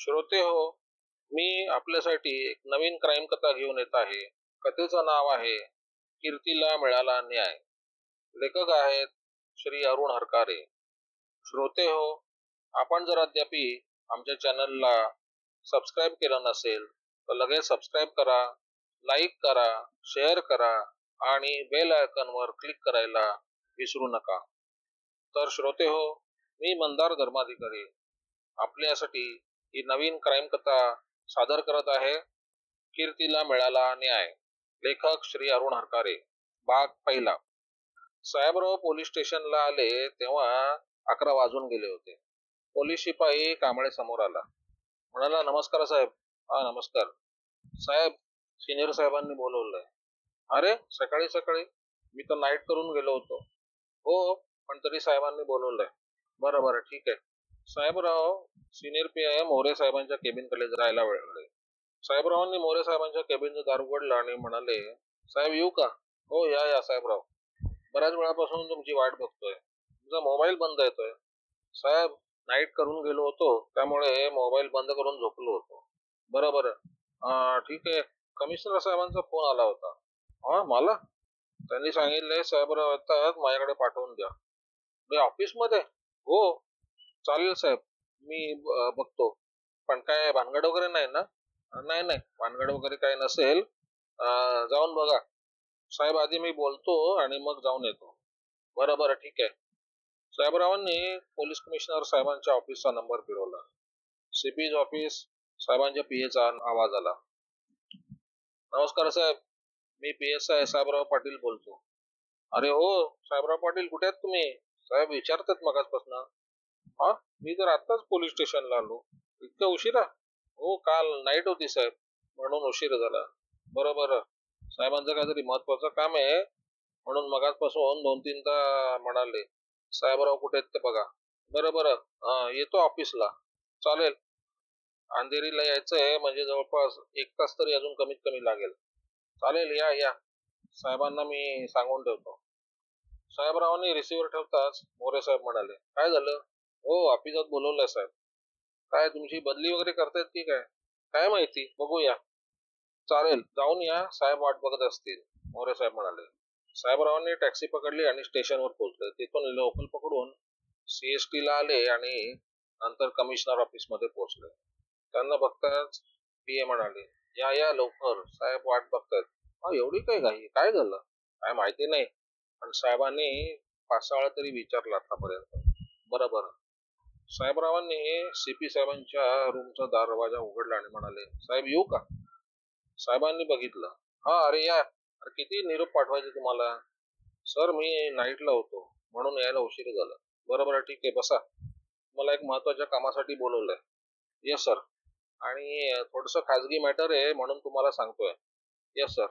श्रोते हो, मी आपल्यासाठी एक नवीन क्राईम कथा घेऊन येत आहे. कथेचं नाव आहे कीर्तीला मिळाला न्याय. लेखक आहेत श्री अरुण हरकारे. श्रोते हो, आपण जर अद्याप आमच्या चॅनलला सबस्क्राईब केलं नसेल तर लगेच सबस्क्राईब करा, लाईक करा, शेअर करा आणि बेल आयकॉनवर क्लिक करायला विसरू नका. तर श्रोते हो, मी मंदार धर्माधिकारी आपल्यासाठी ही नवीन क्राईम कथा सादर करत आहे. कीर्तीला मिळाला न्याय. लेखक श्री अरुण हरकारे. भाग पहिला. साहेबराव पोलीस स्टेशनला आले तेव्हा 11 वाजून गेले होते. पोलीस शिपाई कांबळे समोर आला. म्हणाला, नमस्कार साहेब. हा नमस्कार साहेब, सिनियर साहेबांनी बोलवलंय. अरे, सकाळी सकाळी? मी तर नाईट करून गेलो होतो. हो, पण तरी साहेबांनी बोलवलंय. बरं बरं, ठीक आहे. साहेबराव सिनियर पी मोरे साहेबांच्या केबिनकडे जायला वळले. साहेबरावांनी मोरे साहेबांच्या केबिनचं दार उघडलं आणि म्हणाले, साहेब येऊ का? हो, या या साहेबराव. बऱ्याच वेळापासून तुमची वाट बघतोय. तुमचा मोबाईल बंद येतोय. साहेब, नाईट करून गेलो होतो त्यामुळे मोबाईल बंद करून झोपलो होतो. बरं बरं, ठीक आहे. कमिशनर साहेबांचा फोन आला होता. हा, मला? त्यांनी सांगितले साहेबराव येतात, माझ्याकडे पाठवून द्या. ऑफिसमध्ये? हो, चालेल साहेब, मी बघतो. पण काय भानगड वगैरे नाही ना? नाही नाही, भानगड वगैरे काही नसेल. जाऊन बघा साहेब, आधी मी बोलतो आणि मग जाऊन येतो. बरं बरं, ठीक आहे. साहेबरावांनी पोलीस कमिशनर साहेबांच्या ऑफिसचा नंबर फिरवला. CPs office. साहेबांच्या पीएचा आवाज आला. नमस्कार साहेब, मी PSI साहेबराव पाटील बोलतो. अरे हो साहेबराव पाटील, कुठे आहेत तुम्ही? साहेब विचारतात मगाचपासून. हा, मी तर आत्ताच पोलीस स्टेशनला आलो. इतक्या उशिरा? हो, काल नाईट होती साहेब, म्हणून उशीर झाला. बरं बरं, साहेबांचं काहीतरी महत्वाचं काम आहे म्हणून मगाचपासून 2-3दा म्हणाले. साहेबराव कुठे आहेत ते बघा. बरं बरं, येतो ऑफिसला. चालेल. अंधेरीला यायचंय म्हणजे जवळपास 1 तास तरी अजून कमीत कमी लागेल. चालेल, या या. साहेबांना मी सांगून ठेवतो. साहेबरावांनी रिसिव्हर ठेवताच मोरे साहेब म्हणाले, काय झालं? हो, ऑफिसात बोलवलंय साहेब. काय तुमची बदली वगैरे करतायत की काय? काय माहिती, बघूया. चालेल, जाऊन या, साहेब वाट बघत असतील, मोरे साहेब म्हणाले. साहेबरावांनी टॅक्सी पकडली आणि स्टेशनवर पोहोचले. तिथून लोकल पकडून CST ला आले आणि नंतर कमिशनर ऑफिस मध्ये पोहोचले. त्यांना बघताच PA म्हणाले, या या लवकर, साहेब वाट बघतायत. हा, एवढी काय घाई? काय झालं? काय माहिती नाही, पण साहेबांनी 5-6 वेळा तरी विचारलं आतापर्यंत. बरं बरं. साहेबरावांनी CP साहेबांच्या रूमचा दरवाजा उघडला आणि म्हणाले, साहेब येऊ का? साहेबांनी बघितलं. हा, अरे या. अरे, किती निरोप पाठवायचे तुम्हाला? सर, मी नाईटला होतो म्हणून यायला उशीर झाला. बरं बरं, ठीक आहे, बसा. मला एक महत्वाच्या कामासाठी बोलवलंय. Yes sir. आणि थोडस खाजगी मॅटर आहे म्हणून तुम्हाला सांगतोय. Yes sir.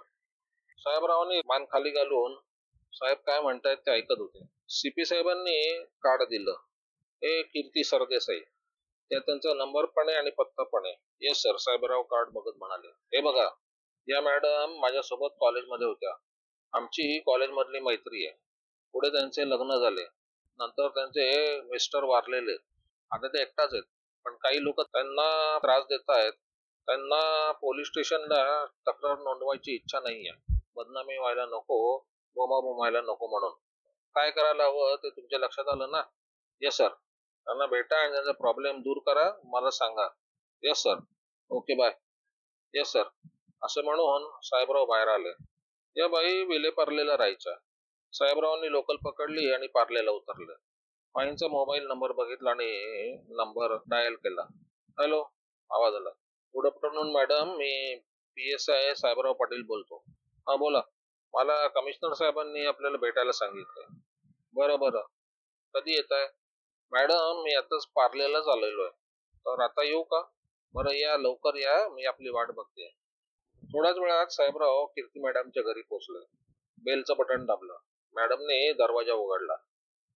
साहेबरावांनी मान खाली घालून साहेब काय म्हणतायत ते ऐकत होते. CP साहेबांनी कार्ड दिलं. हे कीर्ती सरदेसाई. त्यात त्यांचा नंबर पण आहे आणि पत्ता पण आहे. Yes sir. साहेबराव कार्ड बघत म्हणाले, हे बघा, या मॅडम माझ्यासोबत कॉलेजमध्ये होत्या. आमची ही कॉलेजमधली मैत्री आहे. पुढे त्यांचे लग्न झाले. नंतर त्यांचे मिस्टर वारलेले. आता ते एकटाच आहेत. पण काही लोक त्यांना त्रास देत आहेत. त्यांना पोलीस स्टेशनला तक्रार नोंदवायची इच्छा नाहीये. बदनामी व्हायला नको, बोंबाबोंब व्हायला नको म्हणून. काय करायला हवं ते तुमच्या लक्षात आलं ना? Yes sir. त्यांना भेटा आणि त्यांचा प्रॉब्लेम दूर करा, मला सांगा. Yes sir. Okay, bye. Yes sir. असं म्हणून साहेबराव बाहेर आले. या बाई विलेपार्लेला राहायच्या. साहेबरावांनी लोकल पकडली आणि पार्लेला उतरले. बाईंचा मोबाईल नंबर बघितला आणि नंबर डायल केला. हॅलो, आवाज आला. गुड आफ्टरनून मॅडम, मी PSI साहेबराव पाटील बोलतो. हा, बोला. मला कमिशनर साहेबांनी आपल्याला भेटायला सांगितलंय. बरं बरं, कधी येत आहे? मॅडम, मी आताच पार्लेलाच आलेलो आहे. तर आता येऊ का? बरं, या लवकर या, मी आपली वाट बघते. थोड्याच वेळात साहेबराव कीर्ती मॅडमच्या घरी पोहोचले. बेलचं बटन दाबलं. मॅडमने दरवाजा उघडला.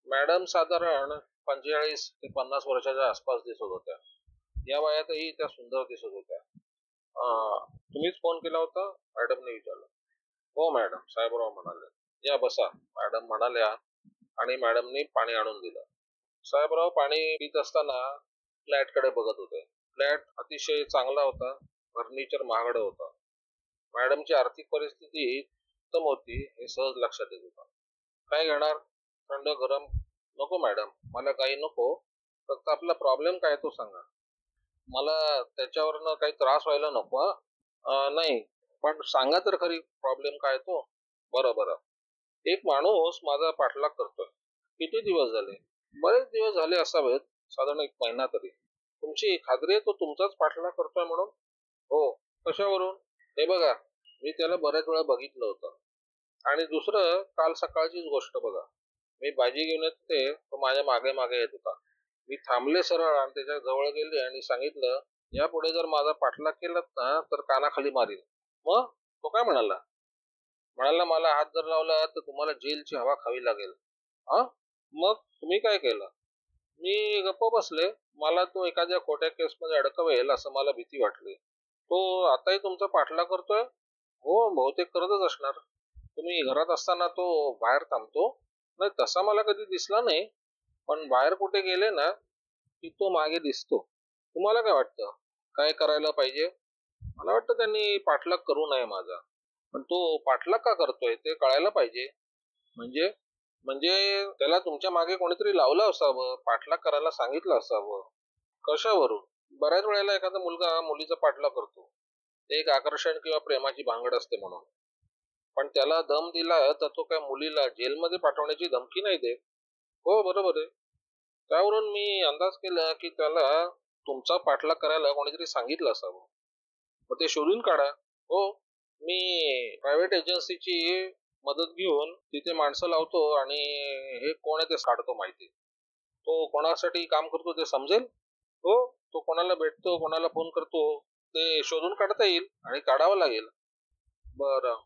मॅडम साधारण 45 ते 50 वर्षाच्या आसपास दिसत होत्या. या वयातही त्या सुंदर दिसत होत्या. तुम्हीच फोन केला होता? मॅडमने विचारलं. हो मॅडम, साहेबराव म्हणाले. या बसा, मॅडम म्हणाल्या आणि मॅडमनी पाणी आणून दिलं. साहेबराव पाणी पित असताना फ्लॅटकडे बघत होते. फ्लॅट अतिशय चांगला होता, फर्निचर महागडं होतं. मॅडमची आर्थिक परिस्थिती उत्तम होती हे सहज लक्षात येत होतं. काय घेणार? थंड गरम? नको मॅडम, मला काही नको. फक्त आपला प्रॉब्लेम काय तो सांगा. मला त्याच्यावरनं काही त्रास व्हायला नको. नाही, पण सांगा तर खरी प्रॉब्लेम काय तो. बरं बरं. एक माणूस माझा पाठलाग करतोय. किती दिवस झाले? बरेच दिवस झाले असावेत, साधारण 1 महिना तरी. तुमची खात्री आहे तो तुमचाच पाठलाग करतोय म्हणून? हो. कशावरून? हे बघा, मी त्याला बऱ्याच वेळा बघितलं होतं. आणि दुसरं, काल सकाळचीच गोष्ट बघा. मी भाजी घेऊन येत होते, तो माझ्या मागे मागे येत होता. मी थांबले सरळ आणि त्याच्या जवळ गेले आणि सांगितलं, यापुढे जर माझा पाठलाग केलात ना तर कानाखाली मारीन. मग तो काय म्हणाला? म्हणाला, मला हात जर लावला तर तुम्हाला जेलची हवा खावी लागेल. हा? मग तुम्ही काय केलं? मी गप्प बसले. मला तो एखाद्या खोट्या केसमध्ये अडकवेल असं मला भीती वाटली. तो आताही तुमचा पाठलाग करतोय? हो, बहुतेक करतच असणार. तुम्ही घरात असताना तो बाहेर थांबतो? नाही, तसा मला कधी दिसला नाही. पण बाहेर कुठे गेले ना की तो मागे दिसतो. तुम्हाला काय वाटतं? काय करायला पाहिजे? मला वाटतं त्यांनी पाठलाग करू नये माझा. पण तो पाठलाग का करतोय ते कळायला पाहिजे. म्हणजे? म्हणजे त्याला तुमच्या मागे कोणीतरी लावलं असावं, पाठलाग करायला सांगितलं असावं. कशावरून? बऱ्याच वेळेला एखादा मुलगा मुलीचा पाठलाग करतो. ते एक आकर्षण किंवा प्रेमाची भांगड असते म्हणून. पण त्याला दम दिला तर तो काय मुलीला जेलमध्ये पाठवण्याची धमकी नाही देत. हो, बरोबर आहे. त्यावरून मी अंदाज केला की त्याला तुमचा पाठलाग करायला कोणीतरी सांगितलं असावं. मग ते शोधून काढा. हो, मी प्रायव्हेट एजन्सीची मदत घेऊन तिथे माणसं लावतो आणि हे कोण आहे ते काढतो माहिती. तो कोणासाठी काम करतो ते समजेल. हो, तो कोणाला भेटतो, कोणाला फोन करतो ते शोधून काढता येईल आणि काढावं लागेल. बरं.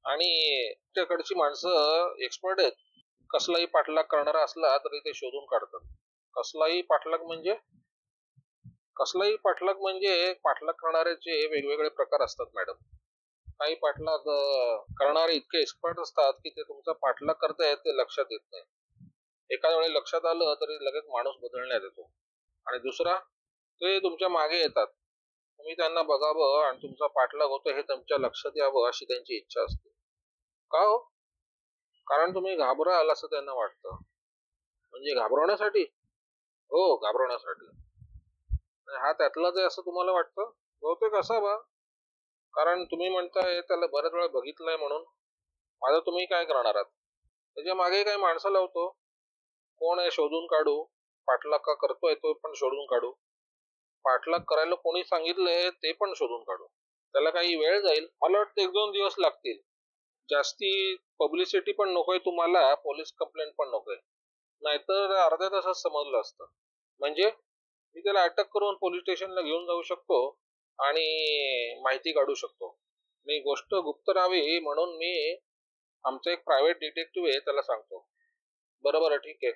आणि त्याकडची माणसं एक्सपर्ट आहेत. कसलाही पाठलाग करणारा असला तरी ते शोधून काढतात. कसलाही पाठलाग म्हणजे? कसलाही पाठलाग म्हणजे पाठलाग करणाऱ्याचे वेगवेगळे प्रकार असतात मॅडम. काही पाठलाग करणारे इतके एक्सपर्ट असतात की ते तुमचा पाठलाग करतायत ते लक्षात येत नाही. एखाद्या वेळी लक्षात आलं तरी लगेच माणूस बदलण्यात येतो. आणि दुसरा, ते तुमच्या मागे येतात. तुम्ही त्यांना बघावं आणि तुमचा पाठलाग होतो हे तुमच्या लक्षात यावं अशी त्यांची इच्छा असते. का हो? कारण तुम्ही घाबराल असं त्यांना वाटतं. म्हणजे घाबरवण्यासाठी? हो, घाबरवण्यासाठी. हा त्यातलाच आहे असं तुम्हाला वाटतं? बहुतेक असावा. कारण तुम्ही म्हणताय त्याला बऱ्याच वेळा बघितलंय म्हणून. माझं तुम्ही काय करणार आहात? त्याच्या मागे काही माणसं लावतो. कोण आहे शोधून काढू. पाठलाग का करतोय तो पण शोधून काढू. पाठलाग करायला कोणी सांगितलंय ते पण शोधून काढू. त्याला काही वेळ जाईल. मला वाटतं 1-2 दिवस लागतील. जास्ती पब्लिसिटी पण नकोय तुम्हाला, पोलीस कंप्लेंट पण नकोय. नाहीतर अर्ध्या तासात समजलं असतं. म्हणजे मी त्याला अटक करून पोलीस स्टेशनला घेऊन जाऊ शकतो आणि माहिती काढू शकतो. मी गोष्ट गुप्त राहावी म्हणून मी आमचा एक प्रायव्हेट डिटेक्टिव्ह आहे त्याला सांगतो. बरं ठीक आहे,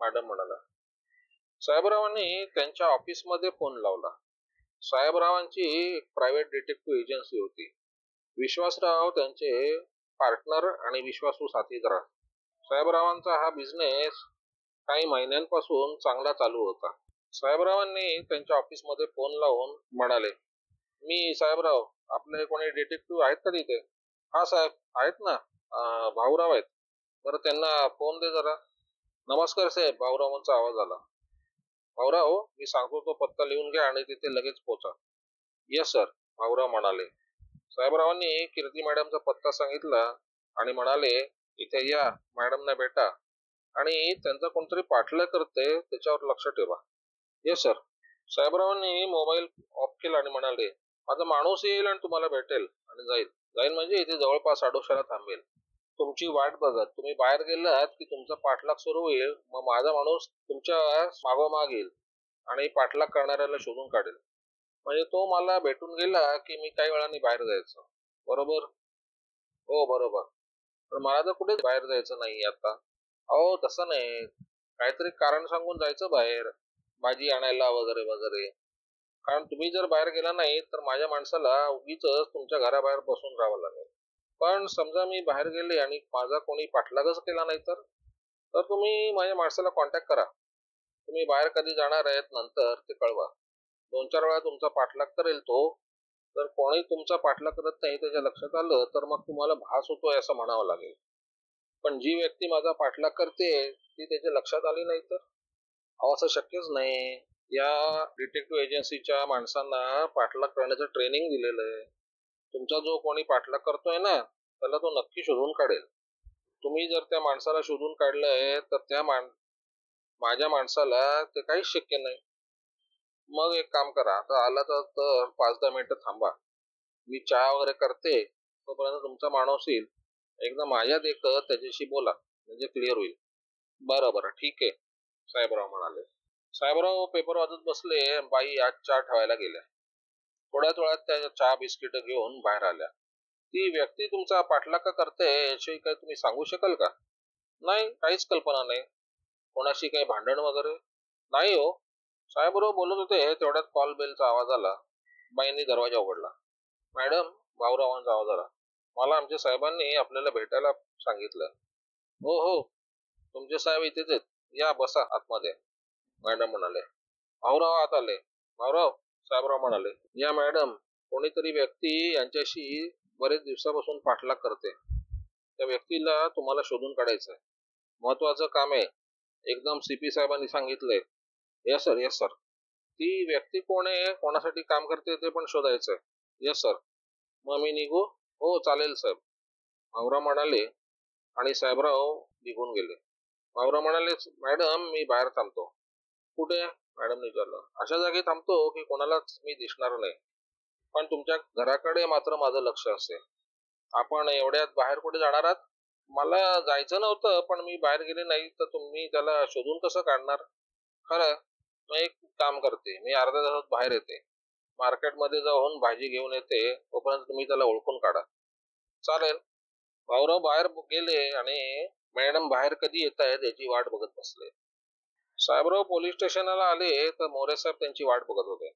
मॅडम म्हणाला. साहेबरावांनी त्यांच्या ऑफिसमध्ये फोन लावला. साहेबरावांची एक प्रायव्हेट डिटेक्टिव्ह एजन्सी होती. विश्वासराव त्यांचे पार्टनर आणि विश्वासू साथीदार. साहेबरावांचा हा बिझनेस काही महिन्यांपासून चांगला चालू होता. साहेबरावांनी त्यांच्या ऑफिसमध्ये फोन लावून म्हणाले, मी साहेबराव, आपले कोणी डिटेक्टिव्ह आहेत का तिथे? हा साहेब, आहेत ना. भाऊराव आहेत. बरं त्यांना फोन दे जरा. नमस्कार साहेब, भाऊरावांचा आवाज आला. भाऊराव, मी सांगतो तो पत्ता लिहून घ्या आणि तिथे लगेच पोचा. येस सर, भाऊराव म्हणाले. साहेबरावांनी कीर्ती मॅडमचा पत्ता सांगितला आणि म्हणाले, इथे या, मॅडमना भेटा आणि त्यांचा कोणतरी पाठलाग करते त्याच्यावर लक्ष ठेवा. Yes sir. साहेबरावांनी मोबाईल ऑफ केला आणि म्हणाले, माझा माणूस येईल आणि तुम्हाला भेटेल आणि जाईल. जाईल म्हणजे इथे जवळपास आडोशाला थांबेल. तुमची वाट बघत तुम्ही बाहेर गेलात की तुमचा पाठलाग सुरू होईल. मग माझा माणूस तुमच्या मागोमाग येईल आणि पाठलाग करणाऱ्याला शोधून काढेल. म्हणजे तो मला भेटून गेला की मी काही वेळाने बाहेर जायचं. बरोबर? हो, बरोबर. पण मला तर कुठेच बाहेर जायचं नाही आता. अहो, तसं नाही. काहीतरी कारण सांगून जायचं बाहेर. भाजी आणायला वगैरे वगैरे. कारण तुम्ही जर बाहेर गेला नाही तर माझ्या माणसाला उगीचच तुमच्या घराबाहेर बसून राहावं लागेल. पण समजा मी बाहेर गेले आणि माझा कोणी पाठलागच केला नाही तर? तर तुम्ही माझ्या माणसाला कॉन्टॅक्ट करा. तुम्ही बाहेर कधी जाणार आहेत नंतर ते कळवा. 2-4 वेळा तुमचा पाठलाग करेल तो. तर कोणी तुमचा पाठलाग करत नाही त्याच्या लक्षात आलं तर मग तुम्हाला भास होतोय असं म्हणावं लागेल. पण जी व्यक्ती माझा पाठलाग करते ती त्याच्या लक्षात आली नाही तर असं शक्यच नाही. या डिटेक्टिव्ह एजन्सीच्या माणसांना पाठलाग करण्याचं ट्रेनिंग दिलेलं आहे. तुमचा जो कोणी पाठलाग करतोय ना त्याला तो नक्की शोधून काढेल. तुम्ही जर त्या माणसाला शोधून काढलंय तर माझ्या माणसाला ते काहीच शक्य नाही. मग एक काम करा, आता आला तर 5-10 मिनिटं थांबा. मी चहा वगैरे करते तोपर्यंत तुमचा माणूस येईल. एकदा माझ्यात एकच त्याच्याशी बोला म्हणजे क्लिअर होईल. बरं बरं ठीक आहे, साहेबराव म्हणाले. साहेबराव पेपर वाचत बसले. बाई आज चहा ठेवायला गेल्या. थोड्याच वेळात त्या चहा बिस्किट घेऊन बाहेर आल्या. ती व्यक्ती तुमचा पाठलाग का करते याविषयी काही तुम्ही सांगू शकाल का? नाही, काहीच कल्पना नाही. कोणाशी काही भांडण वगैरे? नाही हो. साहेबराव बोलत होते तेवढ्यात कॉल बेलचा आवाज आला. बाईंनी दरवाजा उघडला. मॅडम, भाऊरावांचा आवाज आला. मला आमच्या साहेबांनी आपल्याला भेटायला सांगितलं. हो हो, तुमचे साहेब इथेच आहेत. या बसा आतमध्ये, मॅडम म्हणाले. भाऊराव आत आले. भाऊराव, साहेबराव म्हणाले. या मॅडम, कोणीतरी व्यक्ती यांच्याशी बरेच दिवसापासून पाठलाग करते. त्या व्यक्तीला तुम्हाला शोधून काढायचं आहे. महत्वाचं काम आहे. एकदम सीपी साहेबांनी सांगितलंय. Yes sir, yes sir. ती व्यक्ती कोण आहे, कोणासाठी काम करते ते पण शोधायचंय. Yes sir. मग मी निघू? हो चालेल साहेब, भाऊराव म्हणाले आणि साहेबराव निघून गेले. भाऊराव म्हणाले, मॅडम मी बाहेर थांबतो. कुठे? मॅडम विचारलं. अशा जागी थांबतो की कोणालाच मी दिसणार नाही. पण तुमच्या घराकडे मात्र माझं लक्ष असेल. आपण एवढ्यात बाहेर कुठे जाणार आहात? मला जायचं नव्हतं पण मी बाहेर गेले नाही तर तुम्ही त्याला शोधून कसं काढणार? खरं. मग एक काम करते, मी अर्ध्या तासात बाहेर येते. मार्केटमध्ये जाऊन भाजी घेऊन येते, तोपर्यंत तुम्ही त्याला ओळखून काढा. चालेल. भाऊराव बाहेर गेले आणि मॅडम बाहेर कधी येत आहेत याची वाट बघत बसले. साहेबराव पोलीस स्टेशनला आले तर मोरे साहेब त्यांची वाट बघत होते.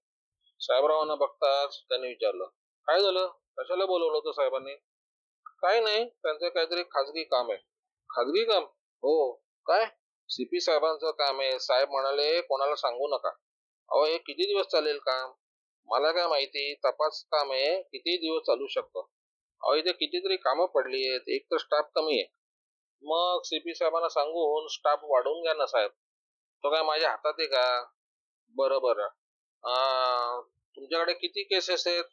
साहेबरावांना बघताच त्यांनी विचारलं, काय झालं? कशाला बोलवलं होतं साहेबांनी? काही नाही, त्यांचं काहीतरी खाजगी काम आहे. खाजगी काम? हो. काय? सीपी साहेबांचं काम आहे. साहेब म्हणाले कोणाला सांगू नका. अहो हे किती दिवस चालेल काम? मला काय माहिती, तपास काम आहे, किती दिवस चालू शकतं. अहो इथे कितीतरी कामं पडली आहेत, एक तर स्टाफ कमी आहे. मग सीपी साहेबांना सांगून स्टाफ वाढवून घ्या ना साहेब. तो काय माझ्या हातात आहे का? बरं बरं. तुमच्याकडे किती केसेस आहेत?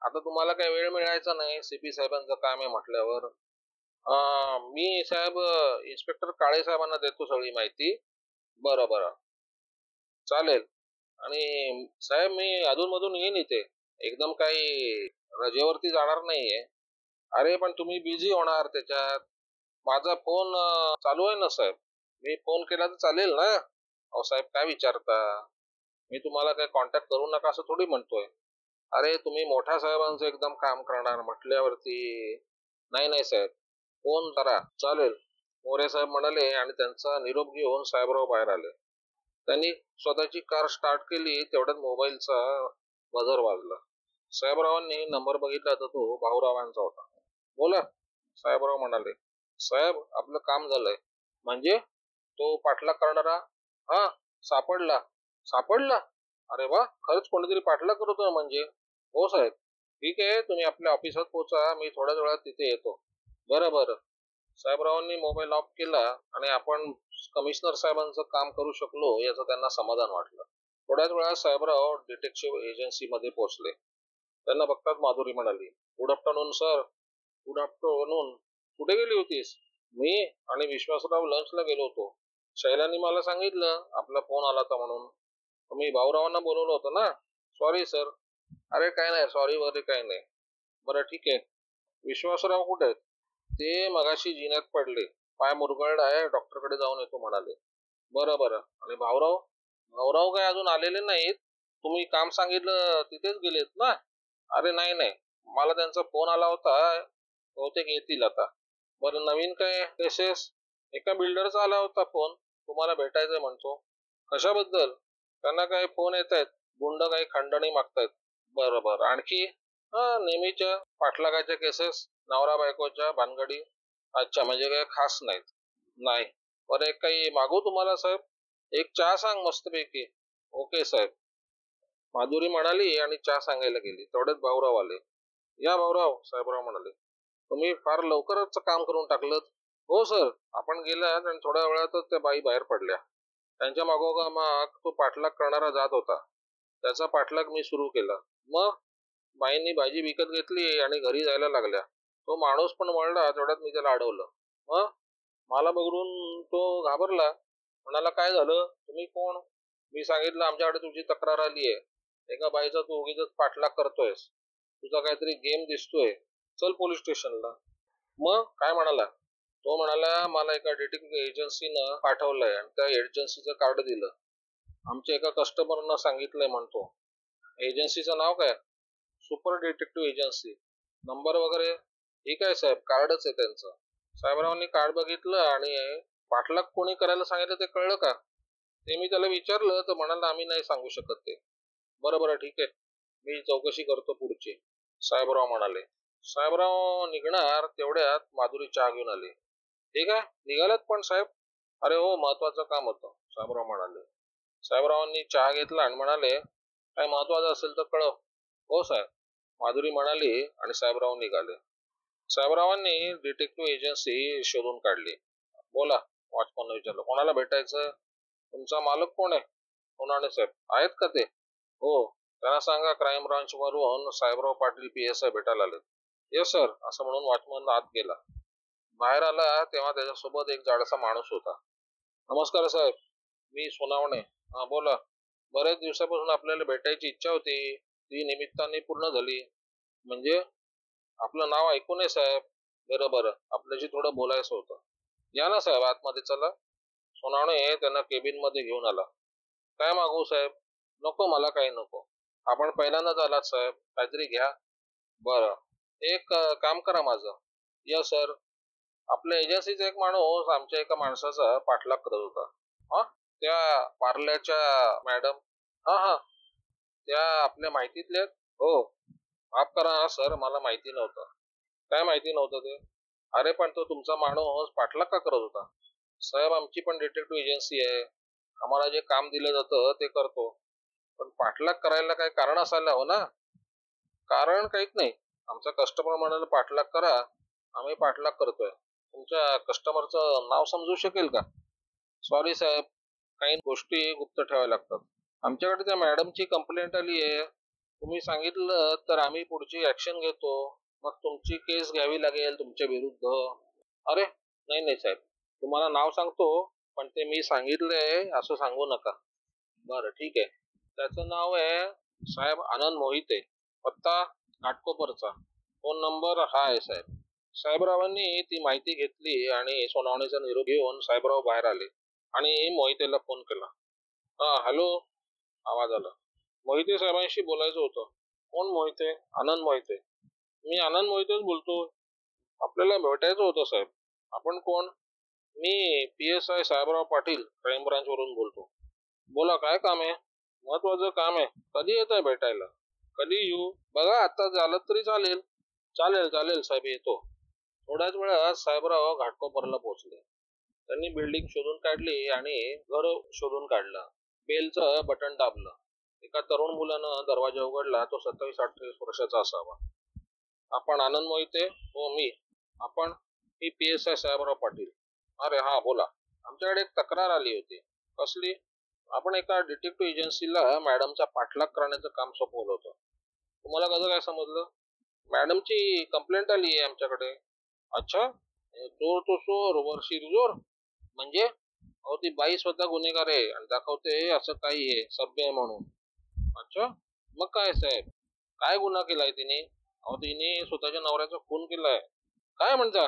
आता तुम्हाला काही वेळ मिळायचा नाही, सीपी साहेबांचं काम आहे म्हटल्यावर. मी साहेब इन्स्पेक्टर काळे साहेबांना देतो सगळी माहिती. बरं बरं, चालेल. आणि साहेब मी अधूनमधून येईन इथे, एकदम काही रजेवरती जाणार नाहीये. अरे पण तुम्ही बिझी होणार त्याच्यात. माझा फोन चालू आहे ना साहेब, मी फोन केला तर चालेल ना? अहो साहेब काय विचारता, मी तुम्हाला काही कॉन्टॅक्ट करू नका असं थोडी म्हणतोय. अरे तुम्ही मोठ्या साहेबांचं एकदम काम करणार म्हटल्यावरती. नाही नाही साहेब, फोन करा. चालेल, मोरे साहेब म्हणाले आणि त्यांचा निरोप घेऊन साहेबराव बाहेर आले. त्यांनी स्वतःची कार स्टार्ट केली तेवढ्यात मोबाईलचा बझर वाजला. साहेबरावांनी नंबर बघितला तर तो भाऊरावांचा होता. बोला, साहेबराव म्हणाले. साहेब आपलं काम झालंय. म्हणजे? तो पाठलाग करणारा? हा, सापडला. सापडला? अरे वा, खरंच कोणीतरी पाठलाग करतोय म्हणजे? हो साहेब. ठीक आहे, तुम्ही आपल्या ऑफिसात पोहोचा, मी थोड्याच वेळात तिथे येतो. बरं बरं. साहेबरावांनी मोबाईल ऑफ केला आणि आपण कमिशनर साहेबांचं काम करू शकलो याचं त्यांना समाधान वाटलं. थोड्याच वेळात साहेबराव डिटेक्टिव्ह एजन्सीमध्ये पोहोचले. त्यांना बघताच माधुरी म्हणाली, good afternoon sir. Good afternoon. कुठे गेली होतीस? मी आणि विश्वासराव लंचला गेलो होतो. शैलानी मला सांगितलं आपला फोन आला होता म्हणून. तुम्ही भाऊरावांना बोलवलं होतं ना? Sorry sir. अरे काय नाही, सॉरी वगैरे काय नाही. बरं ठीक आहे. विश्वासराव कुठे आहेत? ते मगाशी जिन्यात पडले, पाय मुरगळला आहे, डॉक्टरकडे जाऊन येतो म्हणाले. बरं बरं. आणि भाऊराव? भाऊराव काय अजून आलेले नाहीत. तुम्ही काम सांगितलं तिथेच गेलेत ना? अरे नाही नाही, मला त्यांचा फोन आला होता, बहुतेक येतील आता. बरं नवीन काय केसेस? एका बिल्डरचा आला होता फोन, तुम्हाला भेटायचंय म्हणतो. कशाबद्दल? त्यांना काही फोन येत आहेत, गुंड काही खंडणी मागतायत. बरं बरं. आणखी? नेहमीच्या पाठलागाच्या केसेस, नवरा बायकोच्या भानगडी. अच्छा, म्हणजे काही खास नाहीत? नाही. बरं एक काही मागू तुम्हाला साहेब? एक चहा सांग मस्तपैकी. ओके साहेब. माधुरी म्हणाली आणि चहा सांगायला गेली. तेवढ्यात भाऊराव आले. या भाऊराव, साहेबराव म्हणाले. तुम्ही फार लवकरच काम करून टाकलं. हो सर, आपण गेल्यात आणि थोड्या वेळातच त्या बाई बाहेर पडल्या. त्यांच्या मागोमाग तो पाठलाग करणारा जात होता. त्याचा पाठलाग मी सुरू केला. मग बाईंनी भाजी विकत घेतली आणि घरी जायला लागल्या. तो माणूस पण वळला, तेवढ्यात मी त्याला अडवलं. मग मला बघून तो घाबरला. म्हणाला, काय झालं? तुम्ही कोण? मी सांगितलं, आमच्याकडे तुझी तक्रार आली आहे. एका बाईचा तू उगीच पाठलाग करतोयस. तुझा काहीतरी गेम दिसतोय. चल पोलीस स्टेशनला. मग काय म्हणाला? तो म्हणाला, मला एका डिटेक्टिव्ह एजन्सीनं पाठवलंय आणि त्या एजन्सीचं कार्ड दिलं. आमच्या एका कस्टमरनं सांगितलंय म्हणतो. एजन्सीचं नाव काय? Super detective agency. नंबर वगैरे? ठीक आहे साहेब, कार्डच आहे त्यांचं. साहेबरावांनी कार्ड बघितलं आणि पाठलाग कोणी करायला सांगितलं ते कळलं का? ते मी त्याला विचारलं तर म्हणाला, आम्ही नाही सांगू शकत ते. बरं बरं, ठीक आहे, मी चौकशी करतो पुढची, साहेबराव म्हणाले. साहेबराव निघणार तेवढ्यात माधुरी चहा घेऊन आली. ठीक आहे, निघालात पण साहेब? अरे हो, महत्वाचं काम होतं, साहेबराव म्हणाले. साहेबरावांनी चहा घेतला आणि म्हणाले, काय महत्वाचं असेल तर कळव. हो साहेब, माधुरी म्हणाली आणि साहेबराव निघाले. साहेबरावांनी डिटेक्टिव्ह एजन्सी शोधून काढली. बोला, वॉचमॅनने विचारलं. कोणाला भेटायचं? तुमचा मालक कोण आहे? सोनावणे साहेब आहेत का ते? हो, त्यांना सांगा क्राईम ब्रांच वरून साहेबराव पाटील PSI भेटायला आले. येस सर, असं म्हणून वॉचमॅन आत गेला. बाहेर आला तेव्हा त्याच्यासोबत एक जाडसा माणूस होता. नमस्कार साहेब, मी सोनावणे. हा बोला. बरेच दिवसापासून आपल्याला भेटायची इच्छा होती, ती निमित्ताने पूर्ण झाली. म्हणजे? आपलं नाव ऐकून आहे साहेब. बरं बरं, आपल्याशी थोडं बोलायचं होतं. या ना साहेब, आतमध्ये चला. सोनावणे त्यांना केबिन मध्ये घेऊन आला. काय मागू साहेब? नको, मला काही नको. आपण पहिल्यांदाच आलात साहेब, काहीतरी घ्या. बरं, एक काम करा माझं. या सर, आपल्या एजन्सीचा एक माणूस आमच्या एका माणसाचा पाठलाग करत होता. हा, त्या पार्ल्याच्या मॅडम? हा हा, त्या आपल्या माहितीतल्या? हो. माफ करा सर, मला माहिती नव्हतं. काय माहिती नव्हतं ते? अरे पण तो तुमचा माणूस पाठलाग का करत होता? साहेब, आमची पण डिटेक्टिव्ह एजन्सी आहे. आम्हाला जे काम दिलं जातं ते करतो. पण पाठलाग करायला काही कारण असायला हो ना? कारण काहीच नाही. आमचा कस्टमर म्हणाला पाठलाग करा, आम्ही पाठलाग करतोय. तुमच्या कस्टमरचं नाव समजू शकेल का? सॉरी साहेब, काही गोष्टी गुप्त ठेवाव्या लागतात. आमच्याकडे त्या मॅडमची कंप्लेंट आली आहे. तुम्ही सांगितलं तर आम्ही पुढची ऍक्शन घेतो. मग तुमची केस घ्यावी लागेल तुमच्या विरुद्ध. अरे नाही नाही साहेब, तुम्हाला नाव सांगतो, पण ते मी सांगितलंय असं सांगू नका. बरं ठीक आहे. त्याचं नाव आहे साहेब आनंद मोहिते. पत्ता घाटकोपरचा. फोन नंबर हा आहे साहेब. साहेबरावांनी ती माहिती घेतली आणि सोनावणेचा निरोप घेऊन साहेबराव बाहेर आले आणि मोहितेला फोन केला. हा हॅलो, आवाज आला. मोहिते साहेबांशी बोलायचं होतं. कोण मोहिते? आनंद मोहिते. मी आनंद मोहितेच बोलतो. आपल्याला भेटायचं होतं साहेब. आपण कोण? मी PSI Sahebrao Patil, crime branch वरून बोलतो. बोला, काय काम आहे? महत्वाचं काम आहे. कधी येत आहे भेटायला? कधी येऊ? बघा, आता झालं तरी चालेल. चालेल चालेल साहेब, येतो. थोड्याच वेळात साहेबराव घाटकोपरला पोहोचले. त्यांनी बिल्डिंग शोधून काढली आणि घर शोधून काढलं. बेलचं बटन दाबलं. एका तरुण मुलानं दरवाजा उघडला. तो 27-28 वर्षाचा असावा. आपण आनंद मोहिते? हो मी. आपण? मी PSI साहेबराव पाटील. अरे हा, बोला. आमच्याकडे एक तक्रार आली होती. कसली? आपण एका डिटेक्टिव्ह एजन्सीला मॅडमचा पाठलाग करण्याचं काम सोपवलं होतं. तुम्हाला कसं काय समजलं? मॅडमची कंप्लेंट आली आहे आमच्याकडे. अच्छा, चोर तो चोर वर शिरजोर म्हणजे? अहो, ती बाई स्वतः गुन्हेगार आहे आणि दाखवते असं काही आहे, सभ्य आहे म्हणून. अच्छा, मग काय साहेब, काय गुन्हा केलाय तिने? अहो, तिने स्वतःच्या नवऱ्याचा खून केलाय. काय म्हणता?